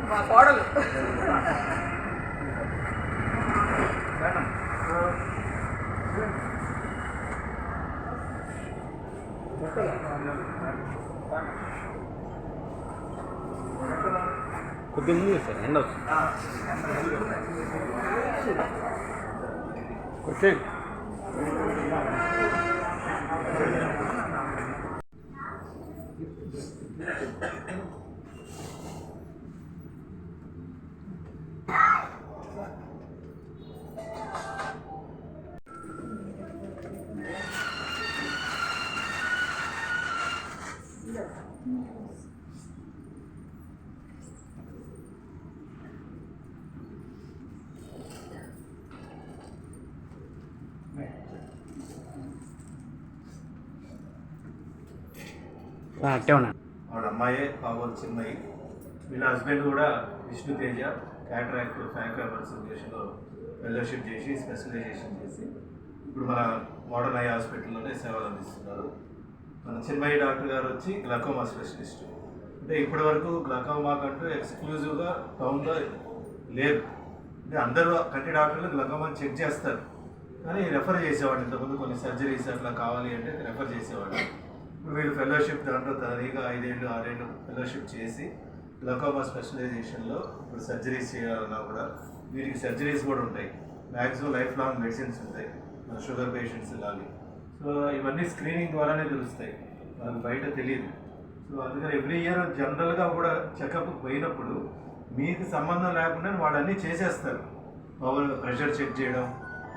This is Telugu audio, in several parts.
మా కోడలు కొద్దిగా ముందు సార్ ఎండ వస్తుంది వచ్చే అట్టే ఉన్నా వాళ్ళ అమ్మాయే పావల్ చిన్మయి, వీళ్ళ హస్బెండ్ కూడా విష్ణు తేజ క్యాటరాక్ట్ ఫ్రాంక్రాబర్ అసోసియేషన్లో ఫెలోషిప్ చేసి స్పెషలైజేషన్ చేసి ఇప్పుడు మన మోడర్న్ ఐ హాస్పిటల్లోనే సేవలు అందిస్తున్నారు. మన చిన్మయి డాక్టర్ గారు వచ్చి గ్లకోమా స్పెషలిస్ట్. అంటే ఇప్పటి వరకు గ్లకోమా కంటూ ఎక్స్క్లూజివ్గా టౌన్లో లేరు. అంటే అందరూ కంటి డాక్టర్లు గ్లకోమాని చెక్ చేస్తారు, కానీ రెఫర్ చేసేవాళ్ళు. ఇంతకుముందు కొన్ని సర్జరీస్ అట్లా కావాలి అంటే రెఫర్ చేసేవాళ్ళు. ఇప్పుడు వీళ్ళు ఫెలోషిప్ దాంట్లో తనీగా 5 ఏళ్ళు 6 ఏళ్ళు ఫెలోషిప్ చేసి గ్లకోమా స్పెషలైజేషన్లో ఇప్పుడు సర్జరీస్ చేయాలన్నా కూడా వీటికి సర్జరీస్ కూడా ఉంటాయి. మ్యాక్సిమం లైఫ్ లాంగ్ మెడిసిన్స్ ఉంటాయి మన షుగర్ పేషెంట్స్ లాగే. సో ఇవన్నీ స్క్రీనింగ్ ద్వారానే తెలుస్తాయి, మనకు బయట తెలియదు. సో అందుకని ఎవ్రీ ఇయర్ జనరల్గా కూడా చెకప్ పోయినప్పుడు మీకు సంబంధం లేకుండా వాళ్ళు అన్నీ చేసేస్తారు. పవర్ ప్రెషర్ చెక్ చేయడం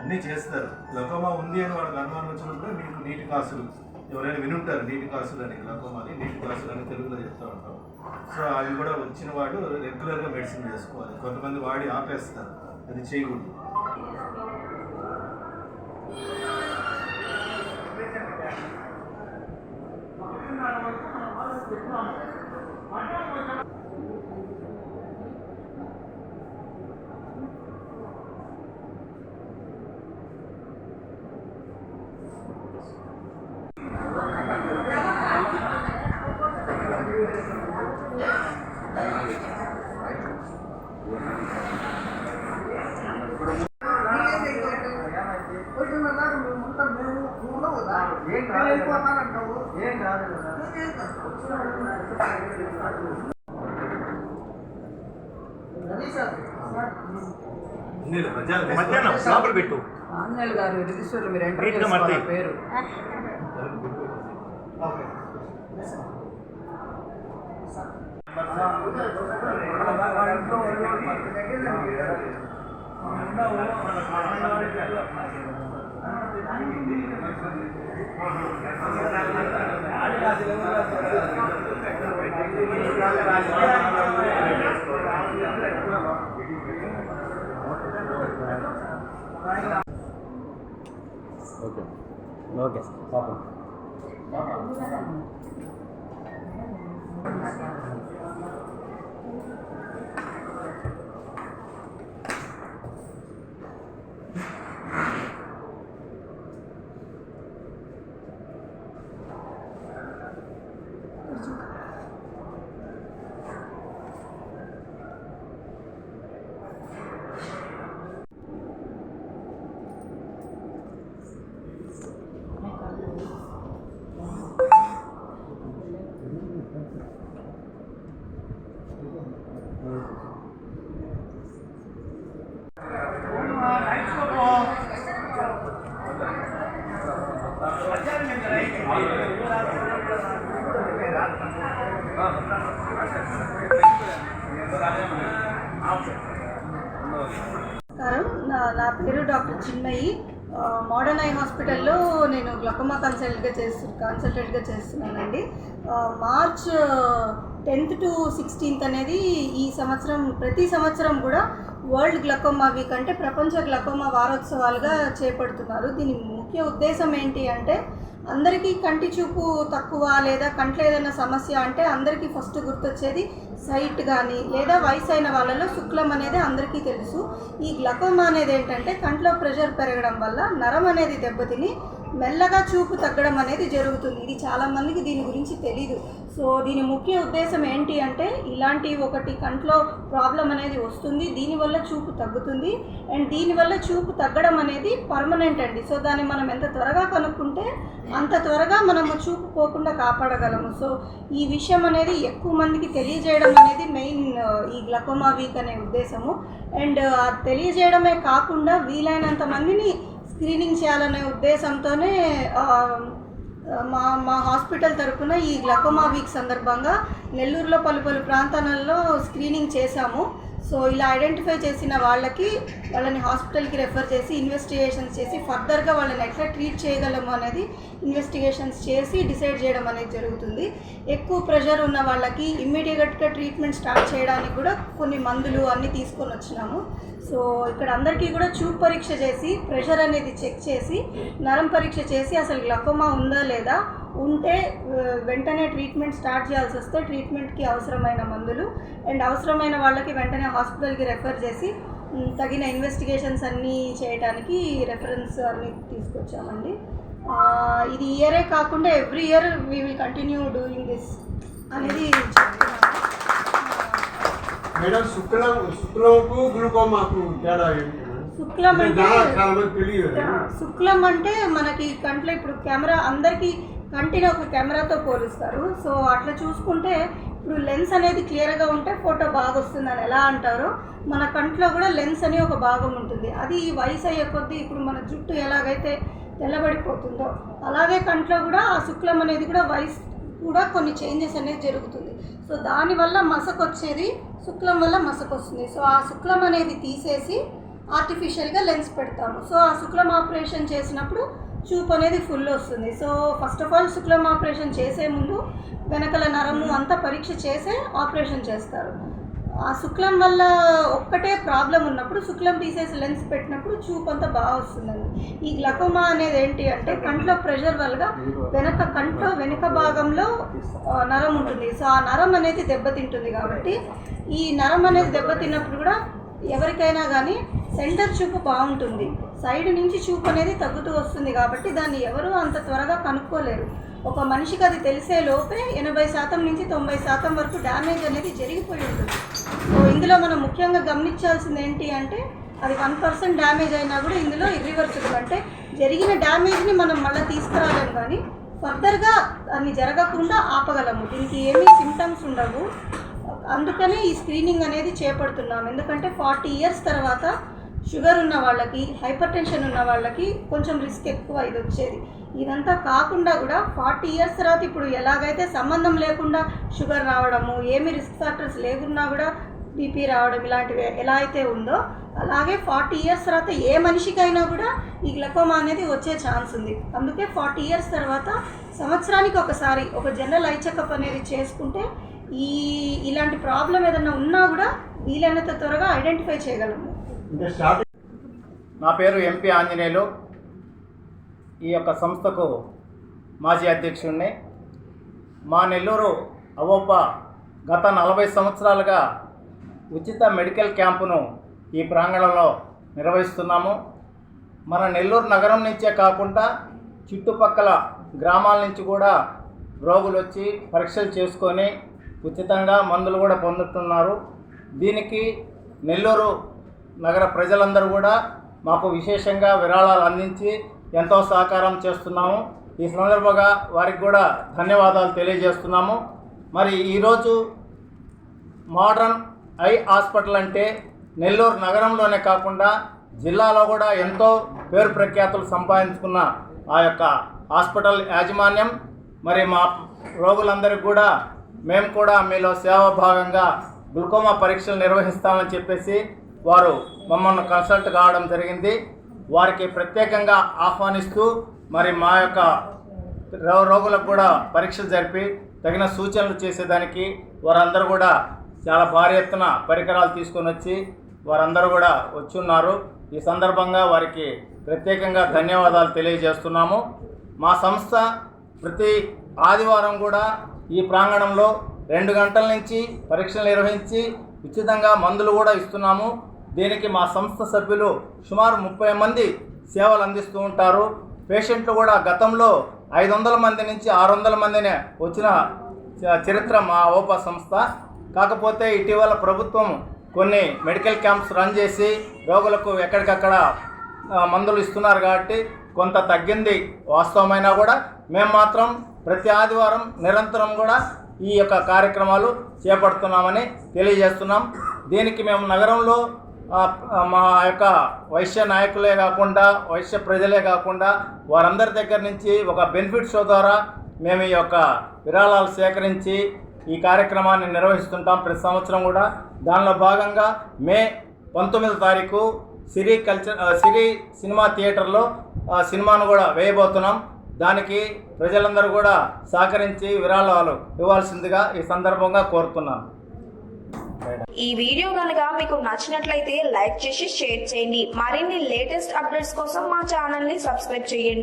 అన్నీ చేస్తారు. గ్లకోమా ఉంది అని వాళ్ళకి అనుమానం వచ్చినప్పుడు మీకు నీటి కాసులు, ఎవరైనా వినుంటారు నీటి కాసులు అని, గ్లకోమాని నీటి కాసులు అని తెలుగులో చెప్తూ ఉంటాం. సో అవి కూడా వచ్చిన వాడు రెగ్యులర్గా మెడిసిన్ చేసుకోవాలి. కొంతమంది వాడి ఆపేస్తారు, అది చేయకూడదు. మధ్యాహ్నం లోపల పెట్టు. ఆంజనేయులు గారు రిజిస్టర్లో మీరు ఎంటర్ చేసుకోవాలి పేరు. ఓకే ఓకే పాపం నా పేరు డాక్టర్ చిన్మయి. మోడర్న్ ఐ హాస్పిటల్లో నేను గ్లకోమా కన్సల్టెంట్గా చేస్తున్నానండి. మార్చ్ 10th to 16th అనేది ఈ సంవత్సరం, ప్రతి సంవత్సరం కూడా వరల్డ్ గ్లకోమా వీక్ అంటే ప్రపంచ గ్లకోమా వారోత్సవాలుగా చేపడుతున్నారు. దీని ముఖ్య ఉద్దేశం ఏంటి అంటే అందరికీ కంటి చూపు తక్కువ లేదా కంట్లో ఏదైనా సమస్య అంటే అందరికీ ఫస్ట్ గుర్తొచ్చేది సైట్ కానీ లేదా వయసు అయిన వాళ్ళలో శుక్లం అనేది అందరికీ తెలుసు. ఈ గ్లకోమా అనేది ఏంటంటే కంట్లో ప్రెషర్ పెరగడం వల్ల నరం అనేది దెబ్బతిని మెల్లగా చూపు తగ్గడం అనేది జరుగుతుంది. ఇది చాలామందికి దీని గురించి తెలీదు. సో దీని ముఖ్య ఉద్దేశం ఏంటి అంటే ఇలాంటి ఒకటి కంట్లో ప్రాబ్లం అనేది వస్తుంది, దీనివల్ల చూపు తగ్గుతుంది అండ్ దీనివల్ల చూపు తగ్గడం అనేది పర్మనెంట్ అండి. సో దాన్ని మనం ఎంత త్వరగా కనుక్కుంటే అంత త్వరగా మనము చూపు పోకుండా కాపాడగలము. సో ఈ విషయం అనేది ఎక్కువ మందికి తెలియజేయడం అనేది మెయిన్ ఈ గ్లకోమా వీక్ అనే ఉద్దేశము. అండ్ తెలియజేయడమే కాకుండా వీలైనంత మందిని స్క్రీనింగ్ చేయాలనే ఉద్దేశంతోనే మా హాస్పిటల్ తరఫున ఈ గ్లకోమా వీక్ సందర్భంగా నెల్లూరులో పలు ప్రాంతాలలో స్క్రీనింగ్ చేశాము. సో ఇలా ఐడెంటిఫై చేసిన వాళ్ళని హాస్పిటల్కి రెఫర్ చేసి ఇన్వెస్టిగేషన్స్ చేసి ఫర్దర్గా వాళ్ళని ఎట్లా ట్రీట్ చేయగలము అనేది ఇన్వెస్టిగేషన్స్ చేసి డిసైడ్ చేయడం అనేది జరుగుతుంది. ఎక్కువ ప్రెషర్ ఉన్న వాళ్ళకి ఇమ్మీడియట్గా ట్రీట్మెంట్ స్టార్ట్ చేయడానికి కూడా కొన్ని మందులు అన్నీ తీసుకొని వచ్చినాము. సో ఇక్కడ అందరికీ కూడా చూపు పరీక్ష చేసి ప్రెషర్ అనేది చెక్ చేసి నరం పరీక్ష చేసి అసలు గ్లకోమా ఉందా లేదా, ఉంటే వెంటనే ట్రీట్మెంట్ స్టార్ట్ చేయాల్సి వస్తే ట్రీట్మెంట్కి అవసరమైన మందులు అండ్ అవసరమైన వాళ్ళకి వెంటనే హాస్పిటల్కి రెఫర్ చేసి తగిన ఇన్వెస్టిగేషన్స్ అన్నీ చేయడానికి రెఫరెన్స్ అన్నీ తీసుకొచ్చామండి. ఇది ఇయరే కాకుండా every year we will continue doing this అనేది చెప్తున్నాను. మేడం శుక్లంకు గ్లూకోమాకు తేడా ఏంటి? శుక్లం అంటే చాలా మంది తెలియదు. శుక్లం అంటే మనకి కంట్లో ఇప్పుడు కెమెరా అందరికీ కంటిని ఒక కెమెరాతో పోలుస్తారు. సో అట్లా చూసుకుంటే ఇప్పుడు లెన్స్ అనేది క్లియర్గా ఉంటే ఫోటో బాగా వస్తుందని ఎలా అంటారో మన కంట్లో కూడా లెన్స్ అని ఒక భాగం ఉంటుంది. అది వయసు అయ్యే కొద్దీ ఇప్పుడు మన జుట్టు ఎలాగైతే తెల్లబడిపోతుందో అలాగే కంట్లో కూడా ఆ శుక్లం అనేది కూడా వయసు కూడా కొన్ని చేంజెస్ అనేది జరుగుతుంది. సో దానివల్ల మసక వచ్చేది శుక్లం వల్ల మసక వస్తుంది. సో ఆ శుక్లం అనేది తీసేసి ఆర్టిఫిషియల్గా లెన్స్ పెడతాము. సో ఆ శుక్లం ఆపరేషన్ చేసినప్పుడు చూపు అనేది ఫుల్ వస్తుంది. సో ఫస్ట్ ఆఫ్ ఆల్ శుక్లం ఆపరేషన్ చేసే ముందు వెనకల నరము అంతా పరీక్ష చేసే ఆపరేషన్ చేస్తారు. ఆ శుక్లం వల్ల ఒక్కటే ప్రాబ్లం ఉన్నప్పుడు శుక్లం తీసేసి లెన్స్ పెట్టినప్పుడు చూపు అంతా బాగా వస్తుందండి. ఈ గ్లకోమా అనేది ఏంటి అంటే కంట్లో ప్రెషర్ వల్ల కంట్లో వెనుక భాగంలో నరం ఉంటుంది. సో ఆ నరం అనేది దెబ్బతింటుంది కాబట్టి ఈ నరం అనేది దెబ్బతిన్నప్పుడు కూడా ఎవరికైనా కానీ సెంటర్ చూపు బాగుంటుంది, సైడ్ నుంచి చూపు అనేది తగ్గుతూ వస్తుంది కాబట్టి దాన్ని ఎవరు అంత త్వరగా కనుక్కోలేరు. ఒక మనిషికి అది తెలిసే లోపే 80% నుంచి 90% వరకు డ్యామేజ్ అనేది జరిగిపోయి ఉంటుంది. సో ఇందులో మనం ముఖ్యంగా గమనించాల్సింది ఏంటి అంటే అది 1% డ్యామేజ్ అయినా కూడా ఇందులో ఇర్రివర్సిబుల్ అంటే జరిగిన డ్యామేజ్ని మనం మళ్ళీ తీసుకురాలేము కానీ ఫర్దర్గా దాన్ని జరగకుండా ఆపగలము. దీనికి ఏమీ సిమ్టమ్స్ ఉండవు. అందుకనే ఈ స్క్రీనింగ్ అనేది చేపడుతున్నాం. ఎందుకంటే 40 ఇయర్స్ తర్వాత షుగర్ ఉన్న వాళ్ళకి హైపర్ టెన్షన్ ఉన్న వాళ్ళకి కొంచెం రిస్క్ ఎక్కువ ఇది వచ్చేది. ఇదంతా కాకుండా కూడా 40 ఇయర్స్ తర్వాత ఇప్పుడు ఎలాగైతే సంబంధం లేకుండా షుగర్ రావడము, ఏమి రిస్క్ ఫ్యాక్టర్స్ లేకున్నా కూడా బీపీ రావడం ఇలాంటివి ఎలా అయితే ఉందో అలాగే 40 ఇయర్స్ తర్వాత ఏ మనిషికైనా కూడా ఈ గ్లకోమా అనేది వచ్చే ఛాన్స్ ఉంది. అందుకే 40 ఇయర్స్ తర్వాత సంవత్సరానికి ఒకసారి ఒక జనరల్ ఐ చెకప్ అనేది చేసుకుంటే ఇలాంటి ప్రాబ్లం ఏదైనా ఉన్నా కూడా వీలైనంత త్వరగా ఐడెంటిఫై చేయగలము. నా పేరు ఎంపీ ఆంజనేయులు. ఈ యొక్క సంస్థకు మాజీ అధ్యక్షుడిని. మా నెల్లూరు అవొప్ప గత 40 సంవత్సరాలుగా ఉచిత మెడికల్ క్యాంపును ఈ ప్రాంగణంలో నిర్వహిస్తున్నాము. మన నెల్లూరు నగరం నుంచే కాకుండా చుట్టుపక్కల గ్రామాల నుంచి కూడా రోగులు వచ్చి పరీక్షలు చేసుకొని ఉచితంగా మందులు కూడా పొందుతున్నారు. దీనికి నెల్లూరు నగర ప్రజలందరూ కూడా మాకు విశేషంగా విరాళాలు అందించి ఎంతో సహకారం చేస్తున్నాము. ఈ సందర్భంగా వారికి కూడా ధన్యవాదాలు తెలియజేస్తున్నాము. మరి ఈరోజు మోడర్న్ ఐ హాస్పిటల్ అంటే నెల్లూరు నగరంలోనే కాకుండా జిల్లాలో కూడా ఎంతో పేరు ప్రఖ్యాతులు సంపాదించుకున్న ఆ యొక్క హాస్పిటల్ యాజమాన్యం మరి మా రోగులందరికీ కూడా మేము కూడా మీలో సేవాభాగంగా గ్లూకోమా పరీక్షలు నిర్వహిస్తామని చెప్పేసి వారు మమ్మల్ని కన్సల్ట్ కావడం జరిగింది. వారికి ప్రత్యేకంగా ఆహ్వానిస్తూ మరి మా యొక్క రోగులకు కూడా పరీక్షలు జరిపి తగిన సూచనలు చేసేదానికి వారందరూ కూడా చాలా భారీ ఎత్తున పరికరాలు తీసుకొని వచ్చి వారందరూ కూడా వచ్చున్నారు. ఈ సందర్భంగా వారికి ప్రత్యేకంగా ధన్యవాదాలు తెలియజేస్తున్నాము. మా సంస్థ ప్రతి ఆదివారం కూడా ఈ ప్రాంగణంలో 2 గంటల నుంచి పరీక్షలు నిర్వహించి ఉచితంగా మందులు కూడా ఇస్తున్నాము. దీనికి మా సంస్థ సభ్యులు సుమారు 30 మంది సేవలు అందిస్తూ ఉంటారు. పేషెంట్లు కూడా గతంలో 500 మంది నుంచి 600 మందినే వచ్చిన చరిత్ర మా అవోపా సంస్థ. కాకపోతే ఇటీవల ప్రభుత్వం కొన్ని మెడికల్ క్యాంప్స్ రన్ చేసి రోగులకు ఎక్కడికక్కడ మందులు ఇస్తున్నారు కాబట్టి కొంత తగ్గింది వాస్తవమైనా కూడా మేము మాత్రం ప్రతి ఆదివారం నిరంతరం కూడా ఈ యొక్క కార్యక్రమాలు చేపడుతున్నామని తెలియజేస్తున్నాం. దీనికి మేము నగరంలో మా యొక్క వైశ్య నాయకులే కాకుండా వైశ్య ప్రజలే కాకుండా వారందరి దగ్గర నుంచి ఒక బెనిఫిట్ షో ద్వారా మేము ఈ యొక్క విరాళాలు సేకరించి ఈ కార్యక్రమాన్ని నిర్వహిస్తుంటాం ప్రతి సంవత్సరం కూడా. దానిలో భాగంగా మే 19వ తారీఖు సిరి సినిమా థియేటర్లో సినిమాను కూడా వేయబోతున్నాం. దానికి ప్రజలందరూ కూడా సహకరించి విరాళాలు ఇవ్వాల్సిందిగా ఈ సందర్భంగా కోరుతున్నాను. ఈ వీడియో కనుక మీకు నచ్చినట్లయితే లైక్ చేసి షేర్ చేయండి. మరిన్ని లేటెస్ట్ అప్డేట్స్ కోసం మా ఛానల్ ని సబ్స్క్రైబ్ చేయండి.